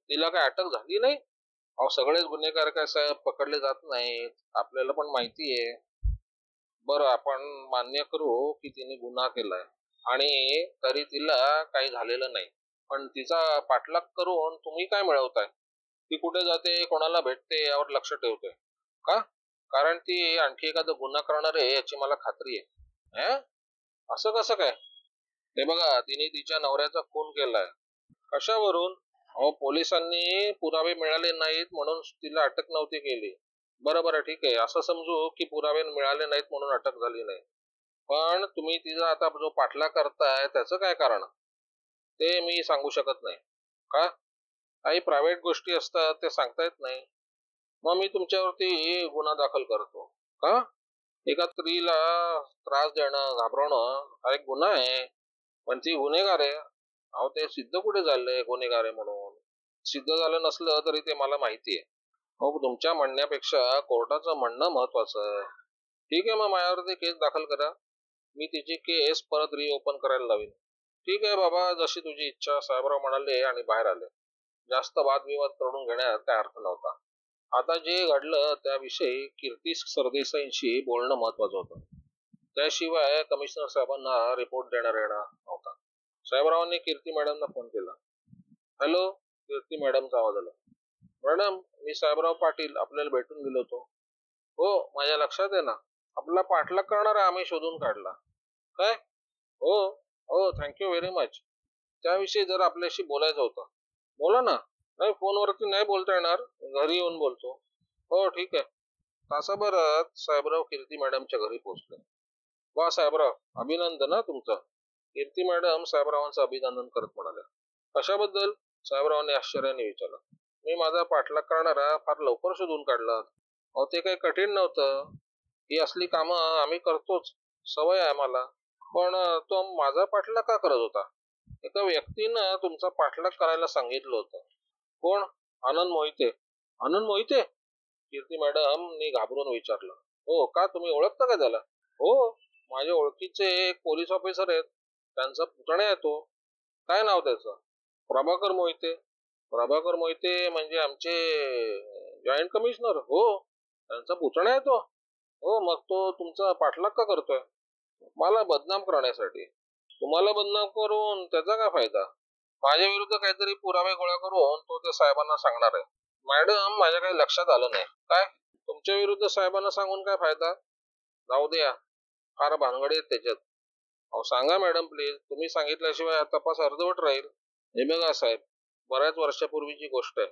तिला काय अटक झाली नाही? अहो, सगळेच गुन्हेगार काय साहेब पकडले जात नाहीत, आपल्याला पण माहिती आहे. बरं, आपण मान्य करू की तिने गुन्हा केलाय आणि तरी तिला काही झालेलं नाही. पण तिचा पाठलाग करून तुम्ही काय मिळवताय? ती कुठे जाते, कोणाला भेटते यावर लक्ष ठेवते का? कारण ती आणखी एखादा गुन्हा करणार आहे याची मला खात्री आहे. असं कसं काय? हे बघा, तिने तिच्या नवऱ्याचा खून केलाय. कशावरून? अहो, पोलिसांनी पुरावे मिळाले नाहीत म्हणून तिला अटक नव्हती केली. बरं बरं, ठीक आहे, असं समजू की पुरावे मिळाले नाहीत म्हणून अटक झाली नाही. पण तुम्ही तिचा आता जो पाठलाग करताय त्याचं काय कारण ते मी सांगू शकत नाही. का? काही प्रायव्हेट गोष्टी असतात ते सांगता येत नाही. मग मी तुमच्यावरती गुन्हा दाखल करतो. का? एका स्त्रीला त्रास देणं, घाबरवणं हा एक गुन्हा आहे. पण ती गुन्हेगार आहे. अहो ते सिद्ध कुठे झालंय गुन्हेगार आहे म्हणून? सिद्ध झालं नसलं तरी ते मला माहिती आहे. मग तुमच्या म्हणण्यापेक्षा कोर्टाचं म्हणणं महत्वाचं. ठीक आहे, मग माझ्यावरती केस दाखल करा. मी तिची केस परत रिओपन करायला लावीन. ठीक आहे बाबा, जशी तुझी इच्छा, साहेबराव म्हणाले आणि बाहेर आले. जास्त वादविवाद करून घेण्यात काय अर्थ नव्हता. आता जे घडलं त्याविषयी कीर्ती सरदेसाईंशी बोलणं महत्वाचं होतं. त्याशिवाय कमिशनर साहेबांना रिपोर्ट देणार येणार नव्हता. साहेबरावांनी कीर्ती मॅडमना फोन केला. हॅलो, कीर्ती मॅडमचा आवाज आला. मॅडम, मी साहेबराव पाटील आपल्याला भेटून गेलो होतो. हो, माझ्या लक्षात आहे ना. आपला पाठलाग करणारा आम्ही शोधून काढला. काय? हो. हो, थँक्यू व्हेरी मच. त्याविषयी जर आपल्याशी बोलायचं होतं. बोला ना. नाही, फोनवरती नाही बोलता येणार, घरी येऊन बोलतो. हो, ठीक आहे. तासाभरात साहेबराव कीर्ती मॅडमच्या घरी पोहोचले. वा साहेबराव, अभिनंदन ना तुमचं. कीर्ती मॅडम साहेबरावांचं अभिनंदन करत म्हणाल्या. कशाबद्दल? साहेबरावांनी आश्चर्याने विचारलं. मी माझा पाठलाग करणारा फार लवकर शोधून काढला. अहो ते काही कठीण नव्हतं. ही असली कामं आम्ही करतोच, सवय आहे मला. पण तो माझा पाठलाग का करत होता? एका व्यक्तीनं तुमचा पाठलाग करायला सांगितलं होतं. कोण? आनंद मोहिते. आनंद मोहिते? कीर्ती मॅडमनी घाबरून विचारलं. हो का, तुम्ही ओळखता का त्याला? हो, माझ्या ओळखीचे एक पोलीस ऑफिसर आहेत. त्यांचा पुतण्या आहे तो. काय नाव त्याचं? प्रभाकर मोहिते. प्रभाकर मोहिते म्हणजे आमचे जॉईंट कमिशनर? हो, त्यांचा पुतण्या आहे तो. हो, मग तो तुमचा पाठलाग का करतोय? मला बदनाम करण्यासाठी. तुम्हाला बदनाम करून त्याचा काय फायदा? माझ्या विरुद्ध काहीतरी पुरावे गोळा करून तो त्या साहेबांना सांगणार आहे. मॅडम, माझ्या काही लक्षात आलं नाही. काय? तुमच्या विरुद्ध साहेबांना सांगून काय फायदा? जाऊ द्या, फार भानगडी आहेत त्याच्यात. अहो सांगा मॅडम प्लीज, तुम्ही सांगितल्याशिवाय हा तपास अर्धवट राहील. हे बघा साहेब, बऱ्याच वर्षापूर्वीची गोष्ट आहे.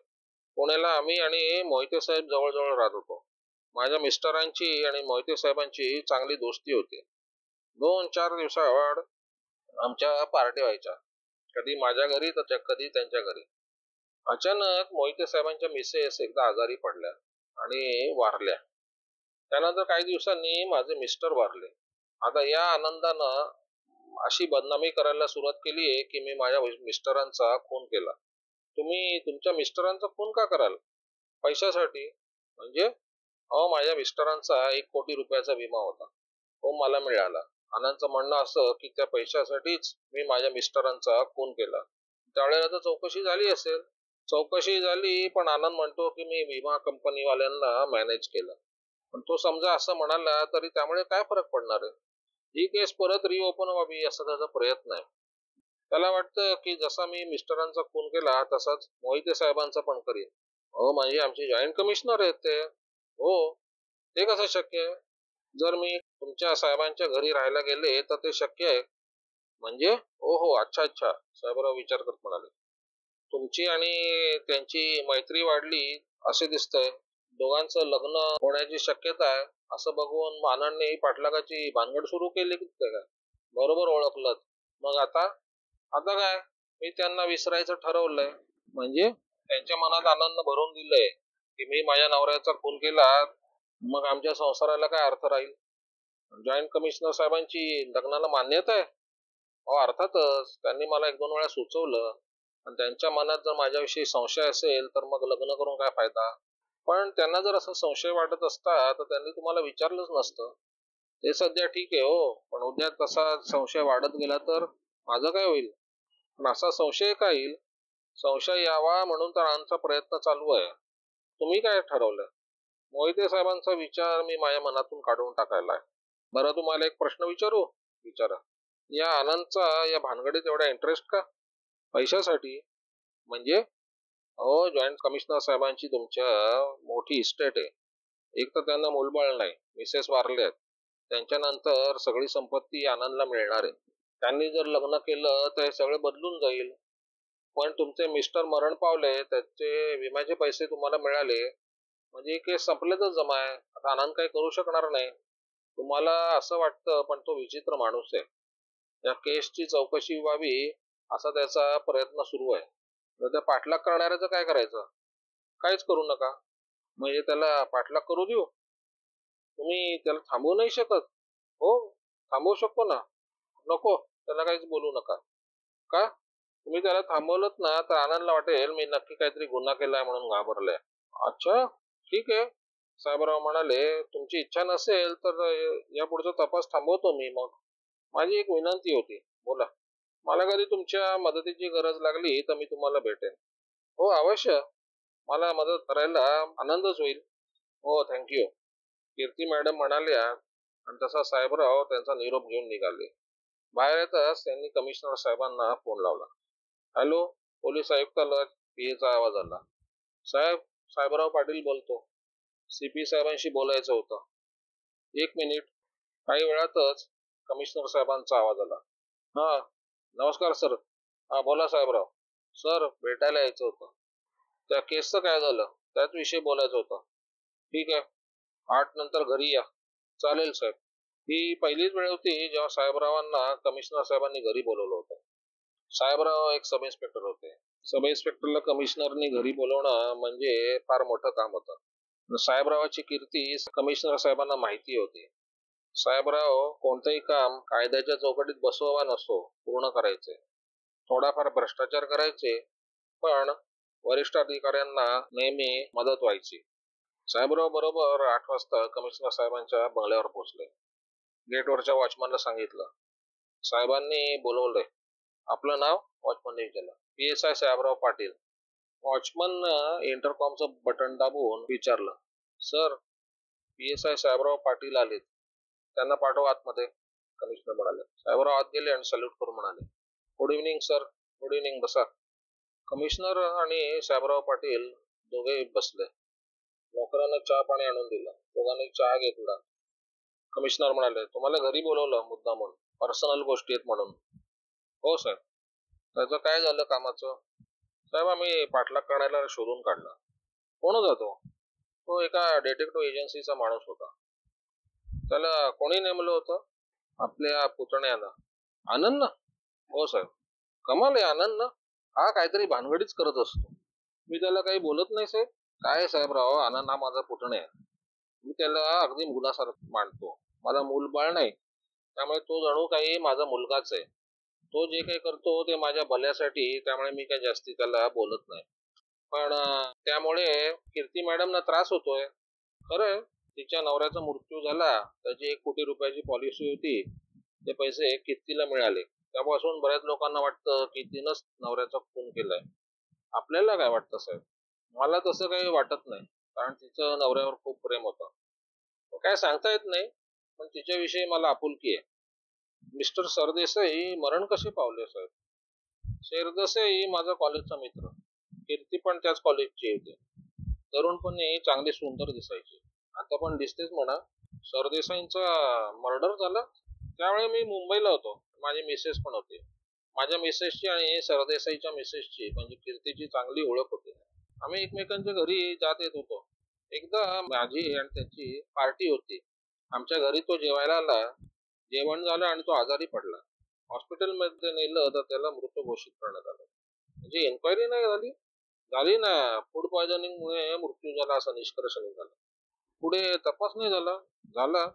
पुण्याला आम्ही आणि मोहिते साहेब जवळजवळ राहत होतो. माझ्या मिस्टरांची आणि मोहिते साहेबांची चांगली दोस्ती होती. 2-4 दिवसाआड आमच्या पार्टी व्हायच्या. कधी माझ्या घरी तर कधी त्यांच्या घरी. अचानक मोहिते साहेबांच्या मिसेस एकदा आजारी पडल्या आणि वारल्या. त्यानंतर काही दिवसांनी माझे मिस्टर वारले. आता या आनंदानं अशी बदनामी करायला सुरुवात केली की मी माझ्या मिस्टरांचा खून केला. तुम्ही तुमच्या मिस्टरांचा खून का कराल? पैशासाठी? म्हणजे? अहो, माझ्या मिस्टरांचा 1 कोटी रुपयाचा विमा होता. तो मला मिळाला. आनंदचं म्हणणं असं की त्या पैशासाठीच मी माझ्या मिस्टरांचा खून केला. त्यावेळेला तर चौकशी झाली असेल. चौकशी झाली, पण आनंद म्हणतो की मी विमा कंपनीवाल्यांना मॅनेज केलं. पण तो समजा असं म्हणाला तरी त्यामुळे काय फरक पडणार आहे? ही केस परत रिओपन व्हावी असा त्याचा प्रयत्न आहे. त्याला वाटतं की जसा मी मिस्टरांचा खून केला तसाच मोहिते साहेबांचा पण करीन. हो, म्हणजे आमचे जॉईंट कमिशनर आहेत ते. हो, ते कसं शक्य आहे? जर मी तुमच्या साहेबांच्या घरी राहायला गेले तर ते शक्य आहे. म्हणजे? हो हो, अच्छा अच्छा, साहेबराव विचार करत म्हणाले. तुमची आणि त्यांची मैत्री वाढली असे दिसतंय. दोघांचं लग्न होण्याची शक्यता आहे असं बघून आनंदने पाठलागाची भानगड सुरू केली की काय? बरोबर ओळखलं. मग आता? आता काय? मी त्यांना विसरायचं ठरवलंय. म्हणजे? त्यांच्या मनात आनंद भरून दिलंय की मी माझ्या नवऱ्याचा खून केला, मग आमच्या संसाराला काय अर्थ राहील? जॉईंट कमिशनर साहेबांची लग्नाला मान्यता आहे? हो, अर्थातच. त्यांनी मला 1-2 वेळा सुचवलं. आणि त्यांच्या मनात जर माझ्याविषयी संशय असेल तर मग लग्न करून काय फायदा? पण त्यांना जर असा संशय वाटत असता तर त्यांनी तुम्हाला विचारलंच नसतं. ते सध्या ठीक आहे हो, पण उद्या तसा संशय वाढत गेला तर माझं काय होईल? पण असा संशय का येईल? संशय यावा म्हणून तर आमचा प्रयत्न चालू आहे. तुम्ही काय ठरवलं? मोहिते साहेबांचा विचार मी माझ्या मनातून काढून टाकायला आहे. बरं, तुम्हाला एक प्रश्न विचारू? विचारा. या आनंदचा या भानगडीत एवढा इंटरेस्ट का? पैशासाठी? म्हणजे? अहो, जॉईंट कमिशनर साहेबांची तुमच्या मोठी इस्टेट आहे. एक तर त्यांना मूलबाळ नाही, मिसेस वारल्यात. त्यांच्यानंतर सगळी संपत्ती आनंदला मिळणार आहे. त्यांनी जर लग्न केलं तर हे सगळं बदलून जाईल. पण तुमचे मिस्टर मरण पावले, त्याचे विम्याचे पैसे तुम्हाला मिळाले, म्हणजे केस संपलेच जमा आहे. आता आनंद काही करू शकणार नाही. तुम्हाला असं वाटतं, पण तो विचित्र माणूस आहे. या केसची चौकशी व्हावी असा त्याचा प्रयत्न सुरू आहे. तर त्या पाठलाग करणाऱ्याचं काय करायचं? काहीच करू नका. म्हणजे त्याला पाठलाग करू देऊ? तुम्ही त्याला थांबवू नाही शकत? हो, थांबवू शकतो ना. नको, त्याला काहीच बोलू नका. का? तुम्ही त्याला थांबवलंत ना तर आनंदला वाटेल मी नक्की काहीतरी गुन्हा केलाय म्हणून घाबरलाय. अच्छा, ठीक आहे. साहेबराव म्हणाले, तुमची इच्छा नसेल तर यापुढचा तपास थांबवतो मी मग. माझी एक विनंती होती. बोला. मला कधी तुमच्या मदतीची गरज लागली तर मी तुम्हाला भेटेन. हो, अवश्य. मला मदत करायला आनंदच होईल. हो, थँक्यू. कीर्ती मॅडम म्हणाल्या आणि तसा साहेबराव त्यांचा निरोप घेऊन निघाले. बाहेर येताच त्यांनी कमिशनर साहेबांना फोन लावला. हॅलो, पोलीस आयुक्तालय, पीएचा आवाज आला. साहेब, साहेबराव पाटील बोलतो. सीपी साहेबांशी बोलायचं होतं. एक मिनिट. काही वेळातच कमिशनर साहेबांचा आवाज आला. हा, नमस्कार सर. हा, बोला साहेबराव. सर, भेटायला यायचं होतं. त्या केसचं काय झालं? त्याच विषयी बोलायचं होतं. ठीक आहे, 8 नंतर घरी या. चालेल साहेब. ही पहिलीच वेळ होती जेव्हा साहेबरावांना कमिशनर साहेबांनी घरी बोलवलं होतं. साहेबराव एक सब इन्स्पेक्टर होते. सब इन्स्पेक्टरला कमिशनरनी घरी बोलवणं म्हणजे फार मोठं काम होतं. साहेबरावाची कीर्ती कमिशनर साहेबांना माहिती होती. साहेबराव कोणतंही काम कायद्याच्या चौकटीत बसवा नसो पूर्ण करायचे. थोडाफार भ्रष्टाचार करायचे, पण वरिष्ठ अधिकाऱ्यांना नेहमी मदत व्हायची. साहेबराव बरोबर 8 वाजता कमिशनर साहेबांच्या बंगल्यावर पोहोचले. गेटवरच्या वॉचमनला सांगितलं. साहेबांनी बोलवलंय. आपलं नाव? वॉचमनने विचारलं. PSI साहेबराव पाटील. वॉचमन इंटरकॉमचं बटन दाबून विचारलं. सर, PSI साहेबराव पाटील आलेत. त्यांना पाठवा आतमध्ये. कमिशनर म्हणाले. साहेबराव आत गेले आणि सल्यूट करून म्हणाले, good evening sir. Good evening, बसा. कमिशनर आणि साहेबराव पाटील दोघे बसले. नोकरानं चहा पाणी आणून दिलं. दोघांनी चहा घेतला. कमिशनर म्हणाले, तुम्हाला घरी बोलवलं मुद्दामून, पर्सनल गोष्टी आहेत म्हणून. हो साहेब. त्याचं काय झालं कामाचं? साहेब, आम्ही पाठलाग करण्याला शोधून काढला. कोण होता तो? तो एका डिटेक्टिव्ह एजन्सीचा माणूस होता. त्याला कोणी नेमलं होतं? आपल्या पुतण्यानं. आनंद ना? हो साहेब. कमाल आहे आनंद ना. हा काहीतरी भानगडीच करत असतो. मी त्याला काही बोलत नाही साहेब. काय साहेबराव, आनंद हा माझा पुतण्या आहे. मी त्याला अगदी मुलासारखं मानतो. माझा मूलबाळ नाही, त्यामुळे तो जणू काही माझा मुलगाच आहे. तो जे काही करतो ते माझ्या भल्यासाठी, त्यामुळे मी काही जास्ती त्याला बोलत नाही. पण त्यामुळे कीर्ती मॅडमना त्रास होतोय. खरंय, तिच्या नवऱ्याचा मृत्यू झाला. त्याची 1 कोटी रुपयाची पॉलिसी होती. ते पैसे कीर्तीला मिळाले. त्यापासून बऱ्याच लोकांना वाटतं की तिनंच नवऱ्याचा खून केलाय. आपल्याला काय वाटतं साहेब? मला तसं काही वाटत नाही, कारण तिचं नवऱ्यावर खूप प्रेम होतं. काय सांगता येत नाही, पण तिच्याविषयी मला आपुलकी आहे. मिस्टर सरदेसाई मरण कसे पावले साहेब? सरदेसाई माझा कॉलेजचा मित्र. कीर्ती पण त्याच कॉलेजची होती. तरुणपणी चांगली सुंदर दिसायची. आता पण दिसतेच म्हणा. सरदेसाईंचा मर्डर झाला त्यावेळी मी मुंबईला होतो. माझी मिसेस पण होती. माझ्या मिसेसची आणि सरदेसाईच्या मिसेसची म्हणजे कीर्तीची चांगली ओळख होती. आम्ही एकमेकांच्या घरी जात येत होतो. एकदा माझी आणि त्याची पार्टी होती. आमच्या घरी तो जेवायला आला. जेवण झालं आणि तो आजारी पडला. हॉस्पिटलमध्ये नेलं तर त्याला मृत घोषित करण्यात आलं. म्हणजे एन्क्वायरी नाही झाली? झाली ना. फूड पॉयझनिंगमुळे मृत्यू झाला असा निष्कर्ष निघाला. पुढे तपास नाही झाला. झाला.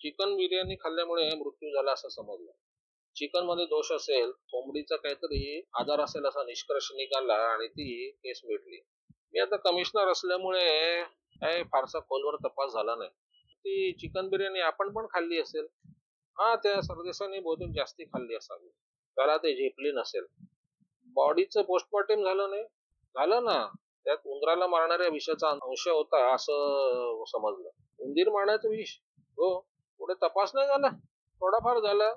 चिकन बिर्याणी खाल्ल्यामुळे मृत्यू झाला असं समजलं. चिकन मध्ये दोष असेल, कोंबडीचा काहीतरी आजार असेल असा निष्कर्ष निघाला आणि ती केस मिटली. मी आता कमिशनर असल्यामुळे काही फारसा खोलवर तपास झाला नाही. ती चिकन बिर्याणी आपण पण खाल्ली असेल. हा, त्या सरदेसाने बहुतेक जास्ती खाल्ली असावी. त्याला ते झेपली नसेल. बॉडीचं पोस्टमॉर्टम झालं नाही? झालं ना. त्यात उंदराला मारणाऱ्या विषाचा अंश होता असं समजलं. उंदीर मारण्याचं विष? हो. पुढे तपास नाही झाला? थोडाफार झाला.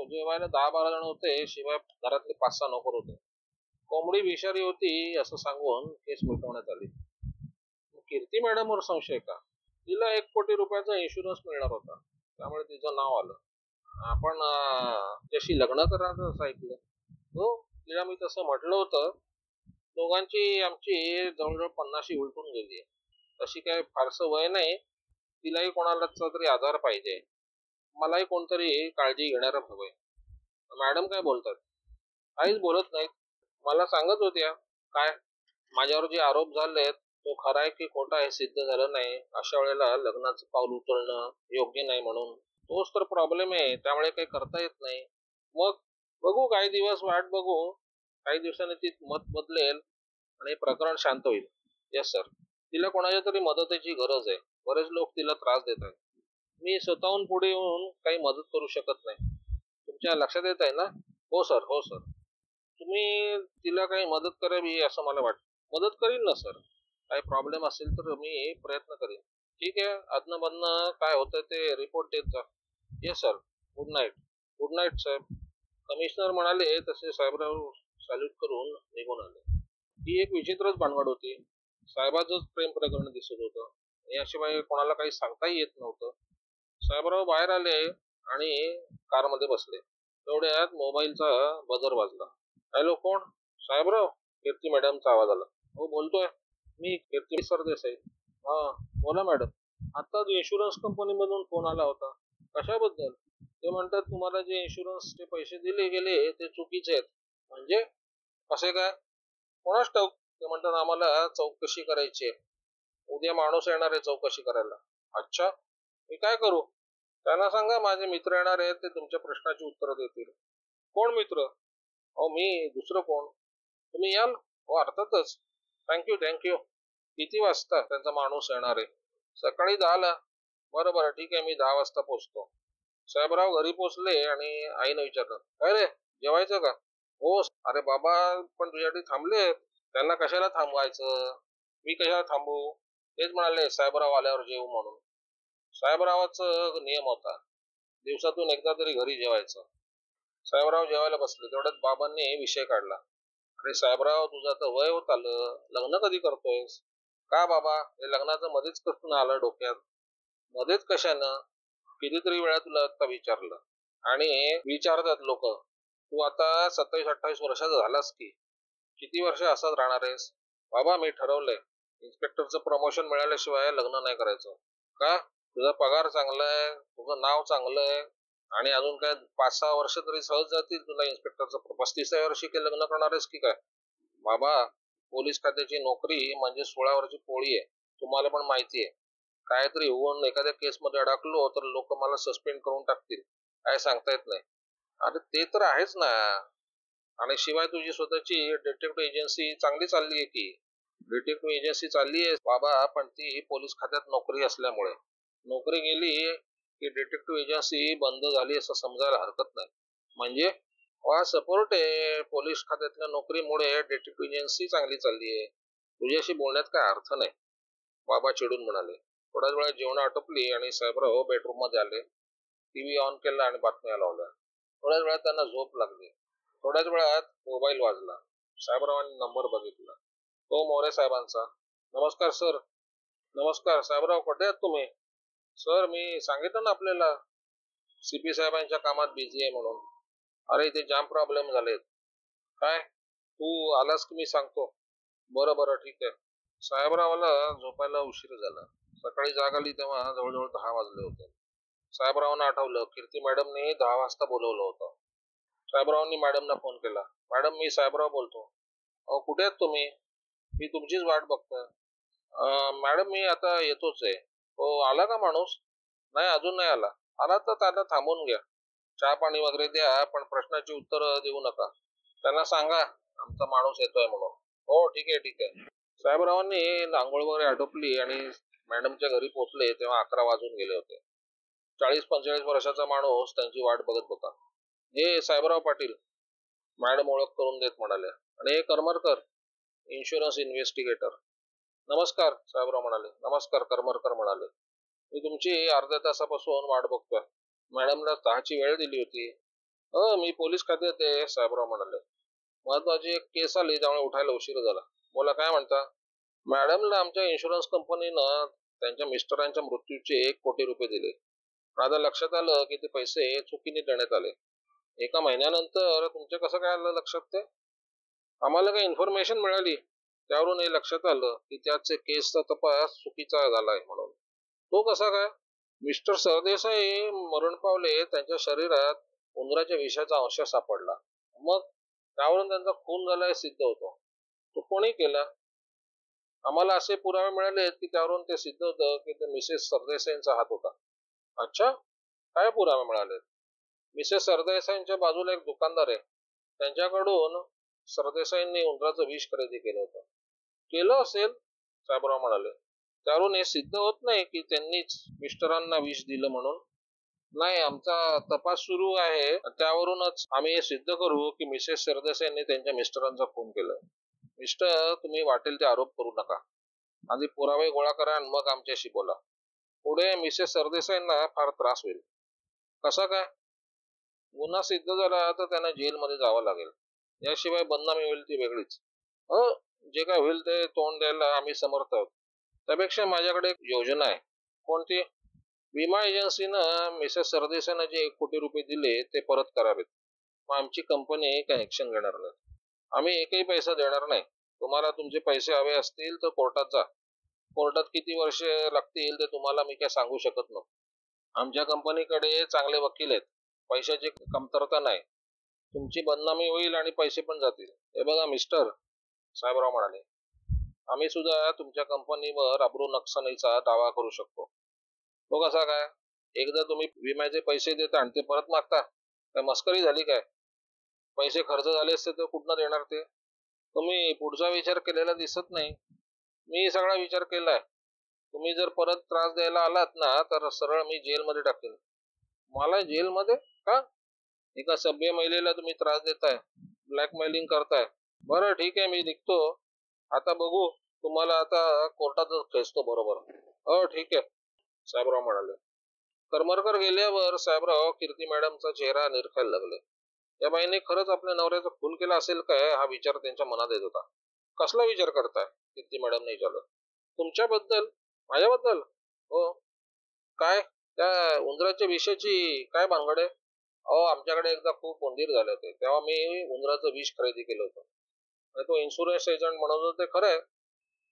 जेवायला 10-12 जण होते, शिवाय घरातले 5-6 नोकर होते. कोंबडी विषारी होती असं सांगून केस मिटवण्यात आली. कीर्ती मॅडमवर संशय का? तिला 1 कोटी रुपयाचा इन्शुरन्स मिळणार होता, त्यामुळे तिचं नाव आलं. आपण त्याशी लग्न करणार असं ऐकलं. हो, तिला मी तसं म्हटलं होतं. दोघांची आमची जवळजवळ 50शी उलटून गेली. तशी काय फारसं वय नाही, तिलाही कोणालाचा तरी आधार पाहिजे. मलाही कोणतरी काळजी घेणारं हवंय. मॅडम काय बोलतात? काहीच बोलत नाहीत. मला सांगत होत्या. काय? माझ्यावर जे आरोप झालेत तो खरा आहे की खोटा आहे सिद्ध झालं नाही अशा वेळेला लग्नाचं पाऊल उचलणं योग्य नाही म्हणून. तोच तर प्रॉब्लेम आहे, त्यामुळे काही करता येत नाही. मग बघू, काही दिवस वाट बघू. काही दिवसांनी ती मत बदलेल आणि प्रकरण शांत होईल. Yes sir. तिला कोणाच्या तरी मदतीची गरज आहे. बरेच लोक तिला त्रास देत आहेत. मी स्वतःहून पुढे येऊन काही मदत करू शकत नाही. तुमच्या लक्षात येत आहे ना? हो सर, हो सर. तुम्ही तिला काही मदत करावी असं मला वाटतं. मदत करीन ना सर. काही प्रॉब्लेम असेल तर मी प्रयत्न करीन. ठीक आहे, अधनं काय होतं ते रिपोर्ट देत जा. Yes sir. Good night. Good night साहेब. कमिशनर म्हणाले तसे साहेबराव सॅल्यूट करून निघून आले. ही एक विचित्रच भानगड होती. साहेबाचंच प्रेम प्रकरण दिसत होतं. याशिवाय कोणाला काही सांगताही येत नव्हतं. साहेबराव बाहेर आले आणि कारमध्ये बसले. तेवढ्यात मोबाईलचा बजर वाजला. हॅलो, कोण? साहेबराव. कीर्ती मॅडमचा आवाज आला. हो, बोलतोय. मी कीर्ती सरदेसाई. हा, बोला मॅडम. आत्ताच इन्शुरन्स कंपनीमधून फोन आला होता. कशाबद्दल? ते म्हणतात तुम्हाला जे इन्शुरन्सचे पैसे दिले गेले ते चुकीचे आहेत. म्हणजे? कसे काय? कोणास ठाऊक. ते म्हणतात आम्हाला चौकशी करायची आहे. उद्या माणूस येणार आहे चौकशी करायला. अच्छा. मी काय करू? त्यांना सांगा माझे मित्र येणार आहेत, ते तुमच्या प्रश्नाची उत्तरं देतील. कोण मित्र? अहो मी, दुसरं कोण? तुम्ही याल? हो, अर्थातच. Thank you thank you. किती वाजता त्यांचा माणूस येणार आहे? सकाळी 10ला. बरं बरं, ठीक आहे, मी 10 वाजता पोहोचतो. साहेबराव घरी पोहोचले आणि आईनं विचारलं, काय रे, जेवायचं का? हो. अरे बाबा, पण तुझ्यासाठी थांबले. त्यांना कशाला थांबवायचं? मी कशाला थांबू? तेच म्हणाले साहेबराव आल्यावर जेवू म्हणून. साहेबरावाचा नियम होता, दिवसातून एकदा तरी घरी जेवायचं. साहेबराव जेवायला बसले. तेवढ्यात बाबांनी विषय काढला. अरे साहेबराव, तुझं आता वय होत आलं, लग्न कधी करतोयस? का बाबा, हे लग्नाचं मध्येच कसं आलं डोक्यात? मध्येच कशानं? कितीतरी वेळा तुला आता विचारलं आणि विचारतात लोक. तू आता 27-28 वर्षाचा झालास की किती वर्ष असंच राहणार आहेस? बाबा, मी ठरवलंय, इन्स्पेक्टरचं प्रमोशन मिळाल्याशिवाय लग्न नाही करायचं. का? तुझा पगार चांगला आहे, तुझं नाव चांगलं आहे आणि अजून काय 5-6 वर्ष तरी सहज जातील तुला इन्स्पेक्टरचं. 35व्या वर्षी काही लग्न करणार आहेस की काय? बाबा, पोलीस खात्याची नोकरी म्हणजे 16 वर्षी पोळी आहे, तुम्हाला पण माहिती आहे. काहीतरी होऊन एखाद्या केसमध्ये अडकलो तर लोक मला सस्पेंड करून टाकतील, काय सांगता येत नाही. अरे ते तर आहेच ना. आणि शिवाय तुझी स्वतःची डिटेक्टिव्ह एजन्सी चांगली चालली आहे की. डिटेक्टिव्ह एजन्सी चालली आहे बाबा, पण ती ही पोलीस खात्यात नोकरी असल्यामुळे. नोकरी गेली की डिटेक्टिव्ह एजन्सी बंद झाली असं समजायला हरकत नाही. म्हणजे हा सपोर्ट आहे. पोलीस खात्यातल्या नोकरीमुळे डिटेक्टिव्ह एजन्सी चांगली चालली आहे. तुझ्याशी बोलण्यात काय अर्थ नाही, बाबा चिडून म्हणाले. थोड्याच वेळात जेवण आटोपली आणि साहेबराव बेडरूम मध्ये आले. टीव्ही ऑन केला आणि बातम्या लावल्या. थोड्याच वेळात त्यांना झोप लागली. थोड्याच वेळात मोबाईल वाजला. साहेबरावांनी नंबर बघितला. तो मोरे साहेबांचा. नमस्कार सर. नमस्कार साहेबराव, कुठे आहात तुम्ही? सर, मी सांगितलं ना आपल्याला, सीपी साहेबांच्या कामात बिझी आहे म्हणून. अरे इथे जाम प्रॉब्लेम झालेत. काय? तू आलास की मी सांगतो. बरं बरं, ठीक आहे. साहेबरावाला झोपायला उशीर झाला. सकाळी जाग आली तेव्हा जवळजवळ 10 वाजले होते. साहेबरावांना आठवलं कीर्ती मॅडमने 10 वाजता बोलवलं होतं. साहेबरावांनी मॅडमना फोन केला. मॅडम, मी साहेबराव बोलतो. अहो, कुठे आहेत तुम्ही? मी तुमचीच वाट बघतोय. मॅडम, मी आता येतोच आहे. हो, आला का माणूस? नाही, अजून नाही आला. आला तर त्याला थांबून घ्या. चहा पाणी वगैरे द्या, पण प्रश्नाची उत्तर देऊ नका. त्यांना सांगा आमचा माणूस येतोय म्हणून. हो, ठीक आहे ठीक आहे. साहेबरावांनी आंघोळ वगैरे आटोपली आणि मॅडमच्या घरी पोहोचले तेव्हा 11 वाजून गेले होते. 40-45 वर्षाचा माणूस त्यांची वाट बघत होता. हे साहेबराव पाटील, मॅडम ओळख करून देत म्हणाल्या. आणि हे करमरकर, इन्शुरन्स इन्व्हेस्टिगेटर. नमस्कार साहेबराव म्हणाले. नमस्कार करमरकर म्हणाले. मी तुमची अर्ध्या तासापासून वाट बघतोय. मॅडमला 10ची वेळ दिली होती. मी पोलीस खात्यात आहे साहेबराव म्हणाले. महत्वाची एक केस आली त्यामुळे उठायला उशीर झाला. बोला, काय म्हणता? मॅडमला आमच्या इन्शुरन्स कंपनीनं त्यांच्या मिस्टरांच्या मृत्यूचे 1 कोटी रुपये दिले. आता लक्षात आलं की ते पैसे चुकीने देण्यात आले. एका महिन्यानंतर तुमच्या कसं काय आलं लक्षात ते? आम्हाला काही इन्फॉर्मेशन मिळाली, त्यावरून हे लक्षात आलं की त्याचे केसचा तपास चुकीचा झालाय म्हणून. तो कसा काय? मिस्टर सरदेसाई मरण पावले, त्यांच्या शरीरात उंदराच्या विषाचा अंश सापडला. मग त्यावरून त्यांचा खून झाला हे सिद्ध होतो. तो कोणी केला? आम्हाला असे पुरावे मिळाले की त्यावरून ते सिद्ध होतं की ते मिसेस सरदेसाईंचा हात होता. अच्छा, काय पुरावे मिळाले? मिसेस सरदेसाईंच्या बाजूला एक दुकानदार आहे, त्यांच्याकडून सरदेसाईंनी उंदराचं विष खरेदी केलं होतं. केलं असेल, साहेबराव म्हणाले. त्यावरून हे सिद्ध होत नाही की त्यांनीच मिस्टरांना विष दिलं म्हणून. नाही, आमचा तपास सुरू आहे, त्यावरूनच आम्ही हे सिद्ध करू की मिसेस सरदेसाईंनी त्यांच्या मिस्टरांचा खून केलाय. मिस्टर, तुम्ही वाटेल ते आरोप करू नका. आधी पुरावे गोळा करा आणि मग आमच्याशी बोला. पुढे मिसेस सरदेसाईंना फार त्रास होईल. कसा काय? गुन्हा सिद्ध झाला तर त्यांना जेलमध्ये जावं लागेल. याशिवाय बदनामी होईल ती वेगळीच. जे काय होईल ते तोंड द्यायला आम्ही समर्थ आहोत. त्यापेक्षा माझ्याकडे एक योजना आहे. कोणती? विमा एजन्सीनं मिसेस सरदेसाईंना जे 1 कोटी रुपये दिले ते परत करावेत. मग आमची कंपनी काही ऍक्शन घेणार नाही. आम्ही एकही पैसा देणार नाही. तुम्हाला तुमचे पैसे हवे असतील तर कोर्टात जा. कोर्टात किती वर्षे लागतील ते तुम्हाला मी काय सांगू शकत नाही. आमच्या कंपनीकडे चांगले वकील आहेत. पैशाची कमतरता नाही. तुमची बदनामी होईल आणि पैसे पण जातील. हे बघा मिस्टर, साहेबराव म्हणाले, आम्ही सुद्धा तुमच्या कंपनीवर अब्रू नुकसानीचा दावा करू शकतो. तो कसा काय? एकदा तुम्ही विम्याचे पैसे देता आणि ते परत मागता. काय मस्करी झाली काय? पैसे खर्च झाले असते तर कुठनं देणार ते? तुम्ही पुढचा विचार केलेला दिसत नाही. मी सगळा विचार केलाय. तुम्ही जर परत त्रास द्यायला आलात ना तर सरळ मी जेलमध्ये टाकेन. मला जेलमध्ये? का? एका सभ्य महिलेला तुम्ही त्रास देताय, ब्लॅकमेलिंग करताय. बरं ठीक आहे, मी निघतो. आता बघू, तुम्हाला आता कोर्टातच खेचतो. बरोबर. ठीक आहे, साहेबराव म्हणाले. करमरकर गेल्यावर साहेबराव कीर्ती मॅडमचा चेहरा निरखायला लागले. या बाईने खरंच आपल्या नवऱ्याचा खून केला असेल काय, हा विचार त्यांच्या मनात येत होता. कसला विचार करताय? कीर्ती मॅडमने विचारलं. तुमच्याबद्दल? माझ्याबद्दल? हो. काय? त्या उंदराच्या विषयाची काय भानगड आहे? आमच्याकडे एकदा खूप उंदीर झाले होते, तेव्हा मी उंदराचं विष खरेदी केलं होतं. आणि तो इन्शुरन्स एजंट म्हणत होता ते खरं आहे.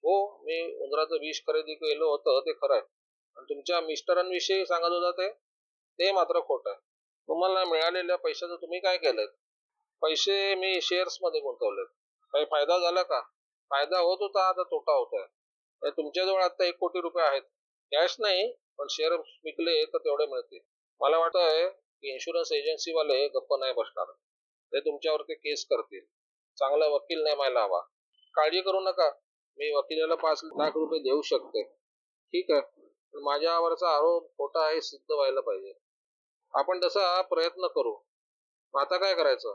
हो, मी उंदराचं विष खरेदी केलं होतं ते खरं आहे. आणि तुमच्या मिस्टरांविषयी सांगत होता ते मात्र खोटं आहे. तुम्हाला मिळालेल्या पैशाचं तुम्ही काय केलंय? पैसे मी शेअर्स मध्ये गुंतवलेत. काही फायदा झाला का? फायदा होत होता, आता तोटा होतोय. तुमच्याजवळ आता 1 कोटी रुपये आहेत. कॅश नाही, पण शेअर विकले तर तेवढे मिळतील. मला वाटतंय की इन्शुरन्स एजन्सीवाले गप्प नाही बसणार. ते तुमच्यावरती केस करतील. चांगला वकील नेमायला हवा. काळजी करू नका, मी वकिलाला 5 लाख रुपये देऊ शकते. ठीक आहे, पण माझ्यावरचा आरोप खोटा आहे सिद्ध व्हायला पाहिजे. आपण तसा प्रयत्न करू. आता काय करायचं?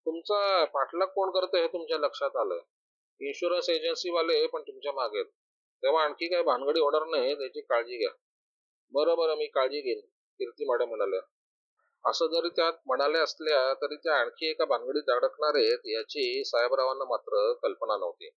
तुमचा पाठलाग कोण करतं हे तुमच्या लक्षात आलंय. इन्शुरन्स एजन्सीवाले पण तुमच्या मागे आहेत. तेव्हा आणखी काही भानगडी होणार नाही त्याची काळजी घ्या. बरं, मी काळजी घेईन, कीर्ती मॅडम म्हणाल्या. असं जरी त्यात म्हणाल्या असल्या तरी त्या आणखी एका भानगडीत अडकणार आहेत याची साहेबरावांना मात्र कल्पना नव्हती.